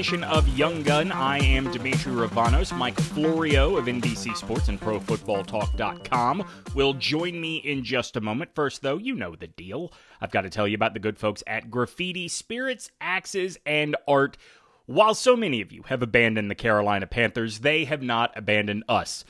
edition of Young Gun. I am Dimitri Ravanos. Mike Florio of NBC Sports and ProFootballTalk.com will join me in just a moment. First, though, you know the deal. I've got to tell you about the good folks at Graffiti, Spirits, Axes, and Art. While so many of you have abandoned the Carolina Panthers, they have not abandoned us.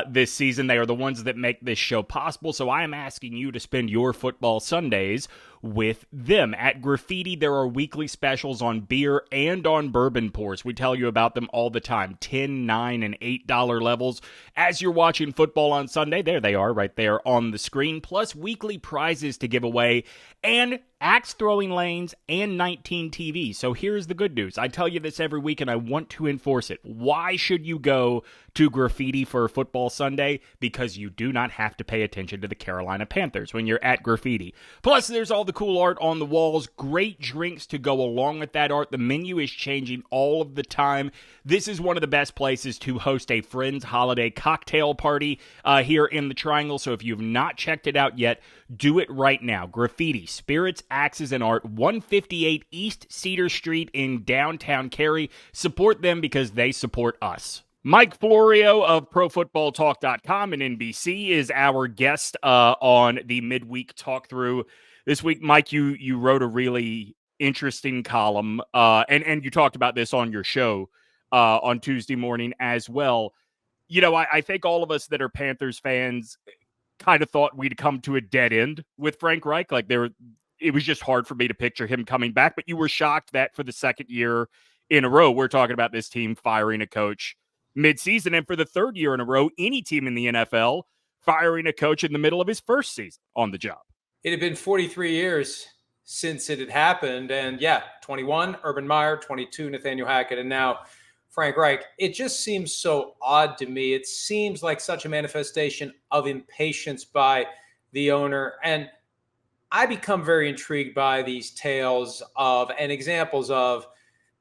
This season, they are the ones that make this show possible, so I am asking you to spend your football Sundays with them. At Graffiti, there are weekly specials on beer and on bourbon pours. We tell you about them all the time, $10, $9, and $8 levels. As you're watching football on Sunday, there they are right there on the screen, plus weekly prizes to give away, and axe throwing lanes and 19 TVs. So here's the good news. I tell you this every week, and I want to enforce it. Why should you go to Graffiti for football Sunday? Because you do not have to pay attention to the Carolina Panthers when you're at Graffiti. Plus, there's all the cool art on the walls, great drinks to go along with that art. The menu is changing all of the time. This is one of the best places to host a friend's holiday cocktail party here in the Triangle. So if you've not checked it out yet, do it right now. Graffiti, Spirits, Axes, and Art, 158 East Cedar Street in downtown Cary. Support them because they support us. Mike Florio of ProFootballTalk.com and NBC is our guest on the midweek Talkthrough. This week, Mike, you wrote a really interesting column, and you talked about this on your show on Tuesday morning as well. You know, I think all of us that are Panthers fans kind of thought we'd come to a dead end with FrankReich. Like, it was just hard for me to picture him coming back, but you were shocked that for the second year in a row, we're talking about this team firing a coach mid-season, and for the third year in a row, any team in the NFL firing a coach in the middle of his first season on the job. It had been 43 years since it had happened. And 21, Urban Meyer, 22, Nathaniel Hackett, and now FrankReich. It just seems so odd to me. It seems like such a manifestation of impatience by the owner. And I become very intrigued by these tales of and examples of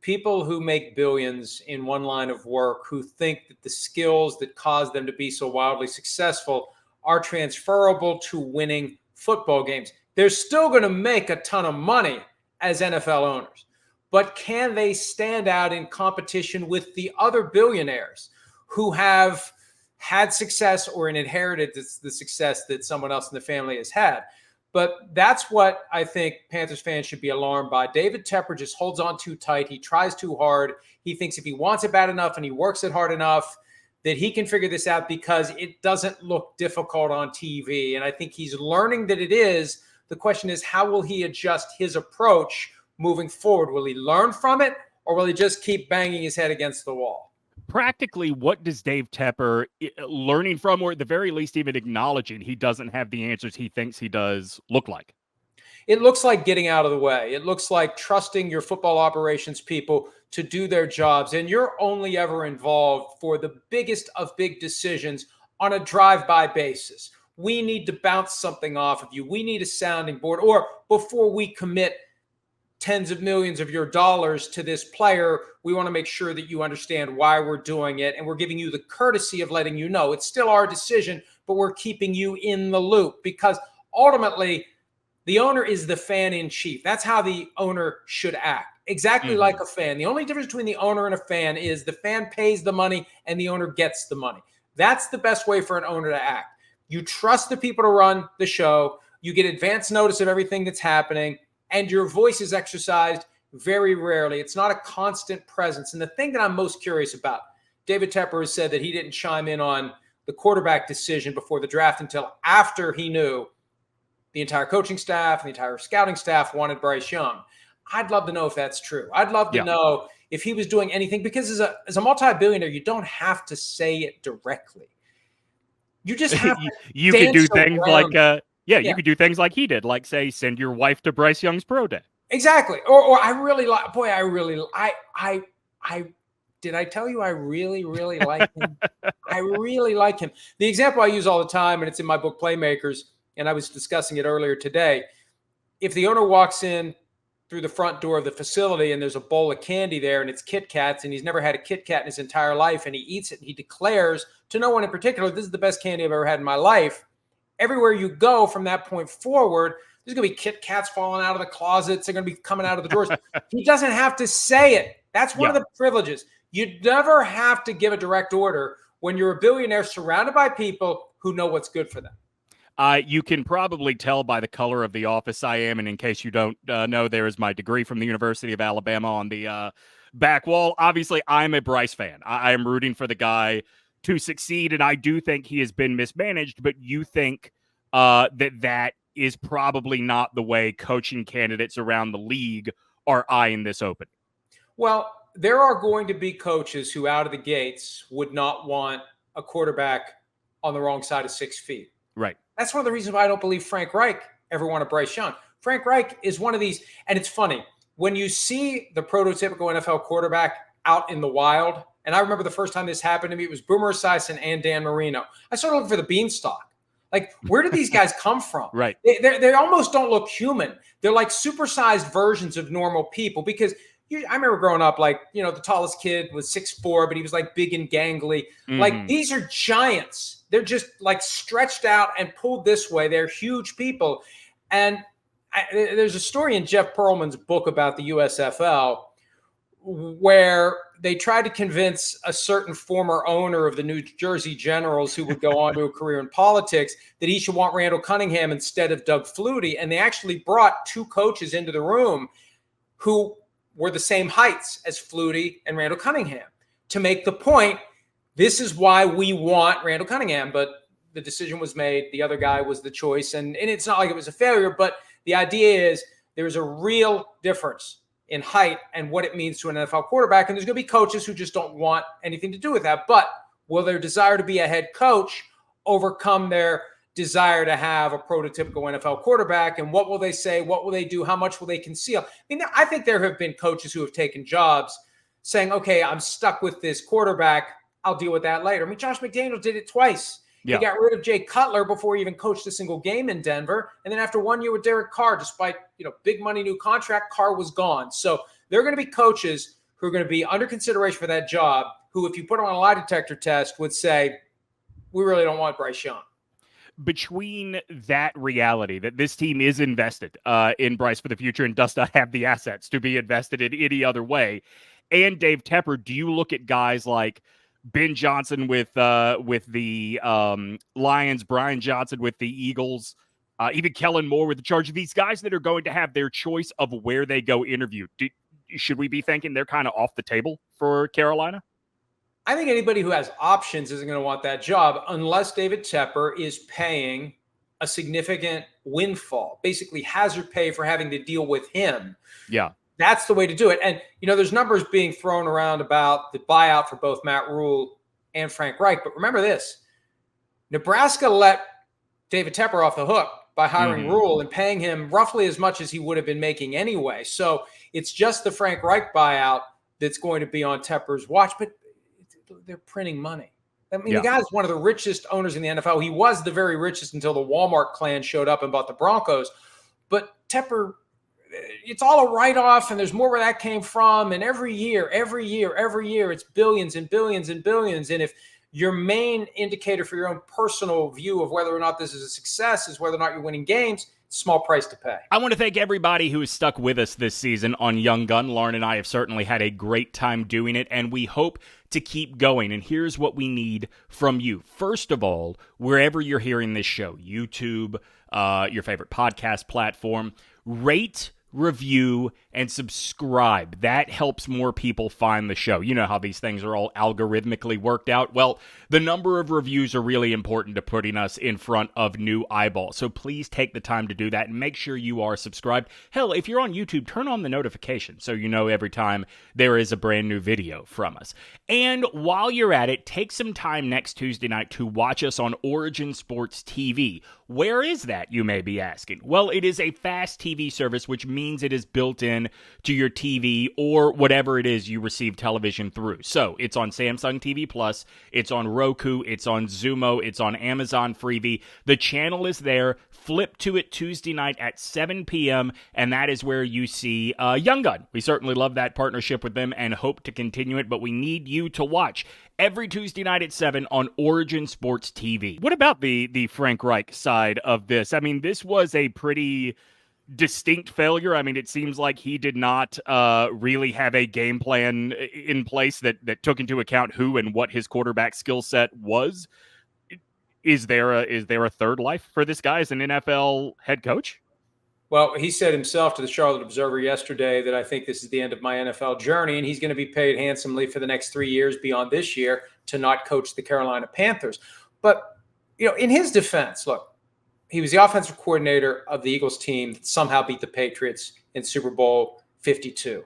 people who make billions in one line of work, who think that the skills that cause them to be so wildly successful are transferable to winning football games. They're still going to make a ton of money as NFL owners, but can they stand out in competition with the other billionaires who have had success or inherited the success that someone else in the family has had? But that's what I think Panthers fans should be alarmed by. DaveTepper just holds on too tight. He tries too hard. He thinks if he wants it bad enough and he works it hard enough, that he can figure this out because it doesn't look difficult on TV. And I think he's learning that it is. The question is, how will he adjust his approach moving forward? Will he learn from it, or will he just keep banging his head against the wall? Practically, what does DaveTepper learning from, or at the very least even acknowledging he doesn't have the answers he thinks he does, look like? It looks like getting out of the way. It looks like trusting your football operations people to do their jobs. And you're only ever involved for the biggest of big decisions on a drive-by basis. We need to bounce something off of you. We need a sounding board. Or before we commit tens of millions of your dollars to this player, we want to make sure that you understand why we're doing it. And we're giving you the courtesy of letting you know it's still our decision, but we're keeping you in the loop, because ultimately the owner is the fan in chief. That's how the owner should act. Exactly like a fan. The only difference between the owner and a fan is the fan pays the money and the owner gets the money. That's the best way for an owner to act. You trust the people to run the show. You get advance notice of everything that's happening, and your voice is exercised very rarely. It's not a constant presence. And the thing that I'm most curious about, DaveTepper has said that he didn't chime in on the quarterback decision before the draft until after he knew the entire coaching staff and the entire scouting staff wanted BryceYoung. I'd love to know if that's true. I'd love to know if he was doing anything, because as a multi-billionaire, you don't have to say it directly. You just have to you could do things like you could do things like he did, like say send your wife to BryceYoung's pro day. Exactly. Or I really like, did I tell you I really, really like him? I really like him. The example I use all the time, and it's in my book Playmakers, and I was discussing it earlier today. If the owner walks in through the front door of the facility and there's a bowl of candy there and it's Kit Kats, and he's never had a Kit Kat in his entire life, and he eats it and he declares to no one in particular, this is the best candy I've ever had in my life. Everywhere you go from that point forward, there's going to be Kit Kats falling out of the closets. They're going to be coming out of the drawers. He doesn't have to say it That's one of the privileges. You never have to give a direct order when you're a billionaire surrounded by people who know what's good for them. You can probably tell by the color of the office I am, and in case you don't know, there is my degree from the University of Alabama on the back wall. Obviously, I'm a Bryce fan. I am rooting for the guy to succeed, and I do think he has been mismanaged, but you think that is probably not the way coaching candidates around the league are eyeing this opening. Well, there are going to be coaches who out of the gates would not want a quarterback on the wrong side of 6 feet. Right. That's one of the reasons why I don't believe FrankReich ever wanted BryceYoung. FrankReich is one of these, and it's funny, when you see the prototypical NFL quarterback out in the wild, and I remember the first time this happened to me, it was Boomer Esiason and Dan Marino. I started looking for the beanstalk. Like, where did these guys come from? Right. They almost don't look human. They're like supersized versions of normal people because I remember growing up, like, the tallest kid was 6'4", but he was like big and gangly. Mm-hmm. Like, these are giants. They're just like stretched out and pulled this way. They're huge people. And there's a story in Jeff Pearlman's book about the USFL where they tried to convince a certain former owner of the New Jersey Generals who would go on to a career in politics that he should want Randall Cunningham instead of Doug Flutie. And they actually brought 2 coaches into the room who were the same heights as Flutie and Randall Cunningham to make the point, this is why we want Randall Cunningham. But the decision was made. The other guy was the choice. And it's not like it was a failure, but the idea is there's a real difference in height and what it means to an NFL quarterback. And there's going to be coaches who just don't want anything to do with that. But will their desire to be a head coach overcome their desire to have a prototypical NFL quarterback? And what will they say? What will they do? How much will they conceal? I mean, I think there have been coaches who have taken jobs saying, okay, I'm stuck with this quarterback. I'll deal with that later. I mean, Josh McDaniels did it twice. Yeah. He got rid of Jay Cutler before he even coached a single game in Denver. And then after 1 year with Derek Carr, despite, big money, new contract, Carr was gone. So there are going to be coaches who are going to be under consideration for that job who, if you put them on a lie detector test, would say, we really don't want BryceYoung. Between that reality that this team is invested in Bryce for the future and does not have the assets to be invested in any other way, and DaveTepper, do you look at guys like Ben Johnson with the Lions, Brian Johnson with the Eagles, even Kellen Moore with the Chargers, these guys that are going to have their choice of where they go interview? Should we be thinking they're kind of off the table for Carolina? I think anybody who has options isn't going to want that job unless DaveTepper is paying a significant windfall, basically hazard pay for having to deal with him. Yeah. That's the way to do it. And, there's numbers being thrown around about the buyout for both Matt Rule and FrankReich. But remember this, Nebraska let DaveTepper off the hook by hiring Rule and paying him roughly as much as he would have been making anyway. So it's just the FrankReich buyout that's going to be on Tepper's watch. But they're printing money. I mean, the guy's one of the richest owners in the NFL. He was the very richest until the Walmart clan showed up and bought the Broncos. But Tepper, it's all a write-off, and there's more where that came from. And every year, it's billions and billions and billions. And if your main indicator for your own personal view of whether or not this is a success is whether or not you're winning games, small price to pay. I want to thank everybody who has stuck with us this season on Young Gun. Lauren and I have certainly had a great time doing it, and we hope to keep going. And here's what we need from you. First of all, wherever you're hearing this show, YouTube, your favorite podcast platform, rate, review, and subscribe. That helps more people find the show. You know how these things are all algorithmically worked out. Well, the number of reviews are really important to putting us in front of new eyeballs. So please take the time to do that and make sure you are subscribed. Hell, if you're on YouTube, turn on the notification so you know every time there is a brand new video from us. And while you're at it, take some time next Tuesday night to watch us on Origin Sports TV. Where is that, you may be asking? Well, it is a fast TV service, which means it is built in to your TV or whatever it is you receive television through. So it's on Samsung TV Plus, it's on Roku, it's on Xumo, it's on Amazon Freevee. The channel is there. Flip to it Tuesday night at 7 p.m., and that is where you see Young Gun. We certainly love that partnership with them and hope to continue it, but we need you to watch every Tuesday night at 7 on Origin Sports TV. What about the FrankReich side of this? I mean, this was a pretty distinct failure. I mean, it seems like he did not really have a game plan in place that took into account who and what his quarterback skill set was. Is there a third life for this guy as an NFL head coach? Well, he said himself to the Charlotte Observer yesterday that I think this is the end of my NFL journey, and he's going to be paid handsomely for the next 3 years beyond this year to not coach the Carolina Panthers. But, in his defense, look, he was the offensive coordinator of the Eagles team that somehow beat the Patriots in Super Bowl 52.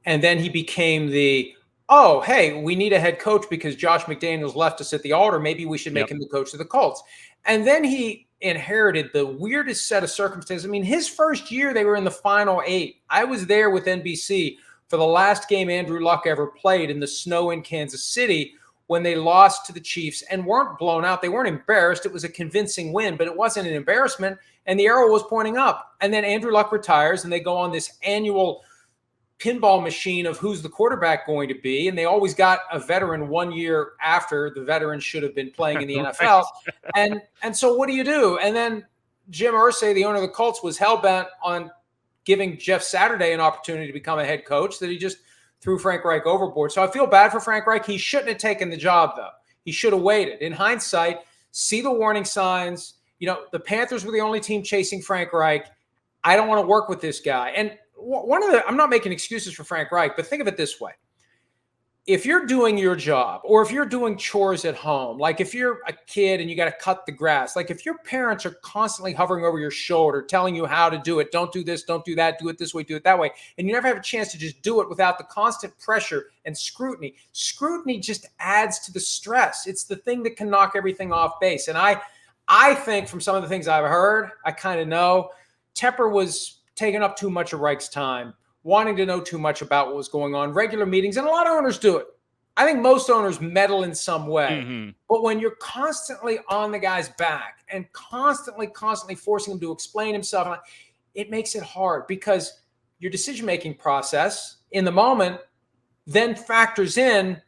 And then he became hey, we need a head coach because Josh McDaniels left us at the altar. Maybe we should make him the coach of the Colts. And then he inherited the weirdest set of circumstances. I mean, his first year, they were in the final 8. I was there with NBC for the last game Andrew Luck ever played in the snow in Kansas City when they lost to the Chiefs and weren't blown out. They weren't embarrassed. It was a convincing win, but it wasn't an embarrassment, and the arrow was pointing up. And then Andrew Luck retires, and they go on this annual pinball machine of who's the quarterback going to be, and they always got a veteran 1 year after the veteran should have been playing in the NFL. And so what do? And then Jim Irsay, the owner of the Colts, was hell-bent on giving Jeff Saturday an opportunity to become a head coach that he just threw Frank Reich overboard. So I feel bad for Frank Reich. He shouldn't have taken the job, though. He should have waited. In hindsight, see the warning signs. The Panthers were the only team chasing Frank Reich. I don't want to work with this guy. And I'm not making excuses for Frank Reich, but think of it this way. If you're doing your job, or if you're doing chores at home, like if you're a kid and you got to cut the grass, like if your parents are constantly hovering over your shoulder, telling you how to do it, don't do this, don't do that, do it this way, do it that way, and you never have a chance to just do it without the constant pressure and scrutiny. Scrutiny just adds to the stress. It's the thing that can knock everything off base. And I think from some of the things I've heard, I kind of know Tepper was taking up too much of Reich's time, wanting to know too much about what was going on, regular meetings, and a lot of owners do it. I think most owners meddle in some way. Mm-hmm. But when you're constantly on the guy's back and constantly forcing him to explain himself, it makes it hard because your decision-making process in the moment then factors in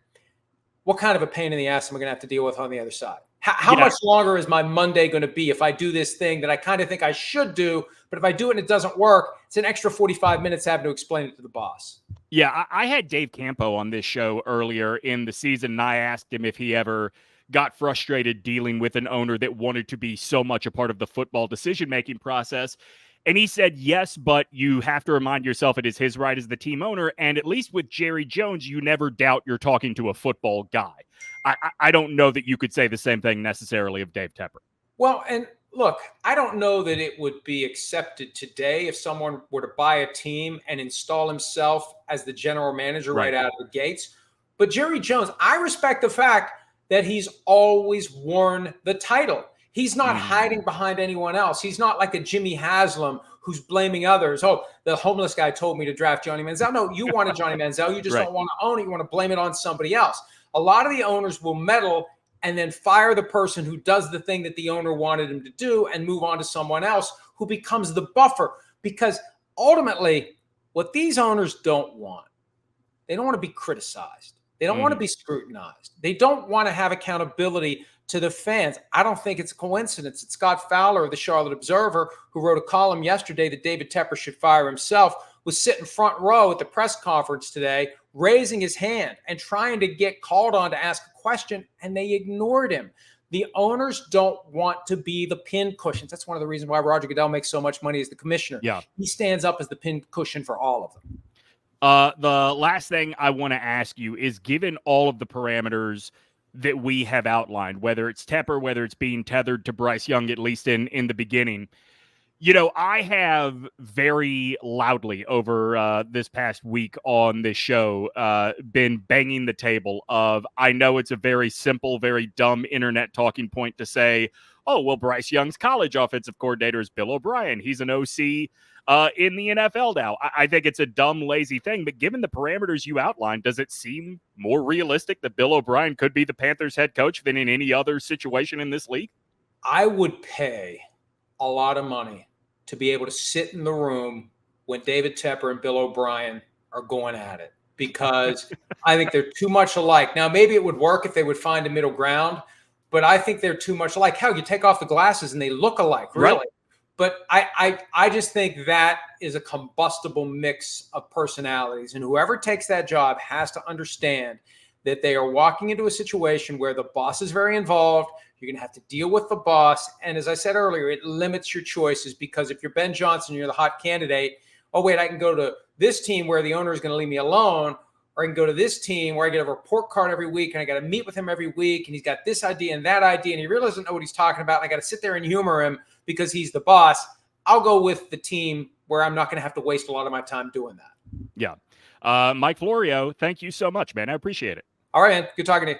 what kind of a pain in the ass am I going to have to deal with on the other side? How much longer is my Monday going to be if I do this thing that I kind of think I should do, but if I do it and it doesn't work, it's an extra 45 minutes having to explain it to the boss. Yeah, I had Dave Campo on this show earlier in the season, and I asked him if he ever got frustrated dealing with an owner that wanted to be so much a part of the football decision-making process. And he said, yes, but you have to remind yourself it is his right as the team owner. And at least with Jerry Jones, you never doubt you're talking to a football guy. I don't know that you could say the same thing necessarily of Dave Tepper. Well, and look, I don't know that it would be accepted today if someone were to buy a team and install himself as the general manager right out of the gates. But Jerry Jones, I respect the fact that he's always worn the title. He's not hiding behind anyone else. He's not like a Jimmy Haslam who's blaming others. Oh, the homeless guy told me to draft Johnny Manziel. No, you wanted Johnny Manziel. You just don't want to own it. You want to blame it on somebody else. A lot of the owners will meddle and then fire the person who does the thing that the owner wanted him to do and move on to someone else who becomes the buffer. Because ultimately, what these owners don't want, they don't want to be criticized. They don't want to be scrutinized. They don't want to have accountability to the fans. I don't think it's a coincidence that Scott Fowler of the Charlotte Observer, who wrote a column yesterday that David Tepper should fire himself, was sitting front row at the press conference today, raising his hand and trying to get called on to ask a question, and they ignored him. The owners don't want to be the pin cushions. That's one of the reasons why Roger Goodell makes so much money as the commissioner. Yeah. He stands up as the pin cushion for all of them. The last thing I want to ask you is, given all of the parameters that we have outlined, whether it's Tepper, whether it's being tethered to BryceYoung, at least in the beginning, I have very loudly over this past week on this show been banging the table of, I know it's a very simple, very dumb internet talking point to say, oh, well, BryceYoung's college offensive coordinator is BillO'Brien. He's an OC in the NFL now. I think it's a dumb, lazy thing, but given the parameters you outlined, does it seem more realistic that BillO'Brien could be the Panthers head coach than in any other situation in this league? I would pay a lot of money to be able to sit in the room when David Tepper and BillO'Brien are going at it, because I think they're too much alike. Now, maybe it would work if they would find a middle ground, but I think they're too much alike. Hell, you take off the glasses and they look alike, really. Right. But I just think that is a combustible mix of personalities. And whoever takes that job has to understand that they are walking into a situation where the boss is very involved. You're going to have to deal with the boss. And as I said earlier, it limits your choices, because if you're Ben Johnson, you're the hot candidate. Oh, wait, I can go to this team where the owner is going to leave me alone, or I can go to this team where I get a report card every week and I got to meet with him every week. And he's got this idea and that idea, and he really doesn't know what he's talking about. And I got to sit there and humor him because he's the boss. I'll go with the team where I'm not going to have to waste a lot of my time doing that. Yeah. Mike Florio, thank you so much, man. I appreciate it. All right, man. Good talking to you.